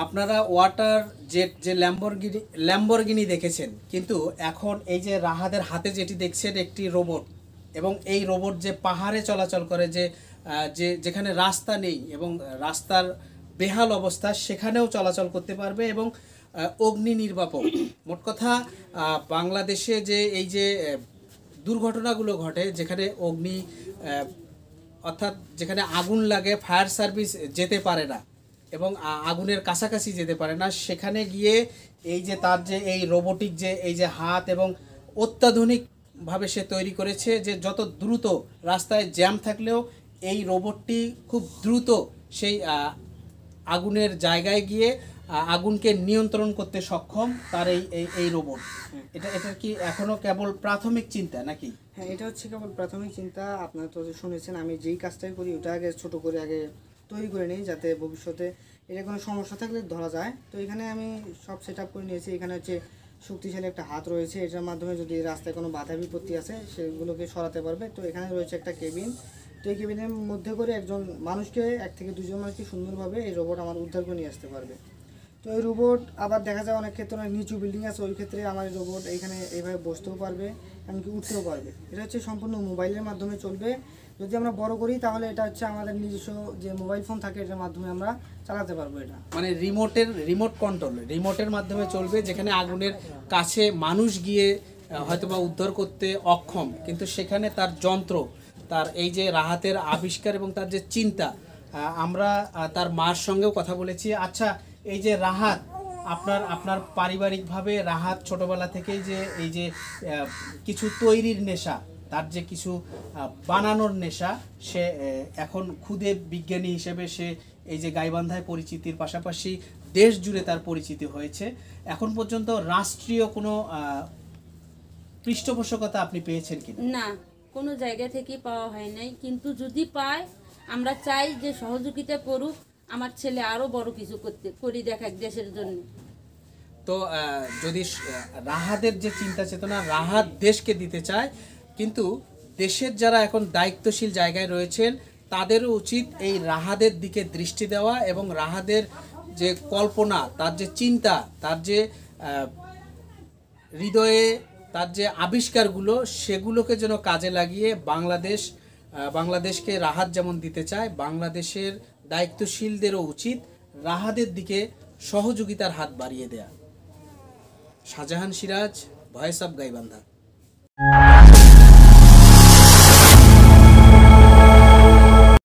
আপনারা water jet যে Lamborghini দেখেছেন, কিন্তু এখন এই যে রাহাদের হাতে যেটি দেখছেন একটি রোবট, এবং এই রোবট যে পাহাড়ে চলাচল করে, যেখানে রাস্তা নেই এবং রাস্তার বেহাল অবস্থা, সেখানেও চলাচল করতে পারবে এবং অগ্নি নির্বাপক। মোট কথা বাংলাদেশে যে এই যে দুর্ঘটনাগুলো ঘটে, যেখানে অর্থাৎ যেখানে আগুন লাগে, ফায়ার সার্ভিস যেতে পারে না এবং আগুনের কাছাকাছি যেতে পারে না, সেখানে গিয়ে এই যে তার যে এই রোবোটিক যে এই যে হাত, এবং অত্যাধুনিকভাবে সে তৈরি করেছে যে যত দ্রুত রাস্তায় জ্যাম থাকলেও এই রোবটটি খুব দ্রুত সেই আগুনের জায়গায় গিয়ে আগুনকে নিয়ন্ত্রণ করতে সক্ষম তার এই রোবট। এটার কি এখনো কেবল প্রাথমিক চিন্তা নাকি? হ্যাঁ, এটা হচ্ছে কেবল প্রাথমিক চিন্তা। আপনারা তো শুনেছেন আমি যেই কাজটাই করি ওটা আগে ছোট করে আগে তৈরি করে নিই, যাতে ভবিষ্যতে এটা কোনো সমস্যা থাকলে ধরা যায়। তো এখানে আমি সব সেট আপ করে নিয়েছি। এখানে হচ্ছে শক্তিশালী একটা হাত রয়েছে, এটার মাধ্যমে যদি রাস্তায় কোনো বাধা বিপত্তি আছে সেগুলোকে সরাতে পারবে। তো এখানে রয়েছে একটা কেবিন। তো এই কেবিনের মধ্যে করে একজন মানুষকে, 1 থেকে 2 জন মানুষকে সুন্দরভাবে এই রোবট আমার উদ্ধার করে নিয়ে আসতে পারবে। তো এই রোবট আবার দেখা যায় অনেক ক্ষেত্রে অনেক নিচু বিল্ডিং আছে, ওই ক্ষেত্রে আমার রোবট এইখানে এইভাবে বসতেও পারবে, এমনকি উঠতেও পারবে। এটা হচ্ছে সম্পূর্ণ মোবাইলের মাধ্যমে চলবে। যদি আমরা বড় করি তাহলে এটা হচ্ছে আমাদের নিজস্ব যে মোবাইল ফোন থাকে, এটার মাধ্যমে আমরা চালাতে পারবো। এটা মানে রিমোট কন্ট্রোল, রিমোটের মাধ্যমে চলবে, যেখানে আগুনের কাছে মানুষ গিয়ে হয়তোবা উদ্ধার করতে অক্ষম, কিন্তু সেখানে তার যন্ত্র, তার এই যে রাহাতের আবিষ্কার এবং তার যে চিন্তা, আমরা তার মার সঙ্গেও কথা বলেছি। আচ্ছা, এই যে রাহাত, আপনার পারিবারিকভাবে রাহাত ছোটবেলা থেকেই যে এই যে কিছু তৈরির নেশা, তার যে কিছু বানানোর নেশা, সে এখন খুদে বিজ্ঞানী হিসেবে সে এই যে গাইবান্ধায় পরিচিতির পাশাপাশি দেশ জুড়ে তার পরিচিতি হয়েছে। এখন পর্যন্ত রাষ্ট্রীয় কোনো পৃষ্ঠপোষকতা আপনি পেয়েছেন কিনা? না, কোনো জায়গা থেকে পাওয়া হয় নাই, কিন্তু যদি পায় আমরা চাই যে সহযোগিতা করুক, আমার ছেলে আরো বড় কিছু করি দেখাক দেশের জন্য। তো যদি রাহাতের যে চিন্তা চেতনা, রাহাত দেশকে দিতে চায়, কিন্তু দেশের যারা এখন দায়িত্বশীল জায়গায় রয়েছেন তাদেরও উচিত এই রাহাতের দিকে দৃষ্টি দেওয়া এবং রাহাতের যে কল্পনা, তার যে চিন্তা, তার যে হৃদয়ে তার যে আবিষ্কারগুলো, সেগুলোকে যেন কাজে লাগিয়ে বাংলাদেশকে রাহাত যেমন দিতে চায়, বাংলাদেশের দায়িত্বশীলদেরও উচিত রাহাতের দিকে সহযোগিতার হাত বাড়িয়ে দেয়া। Shahjahan Siraj, voice of Gaibandha.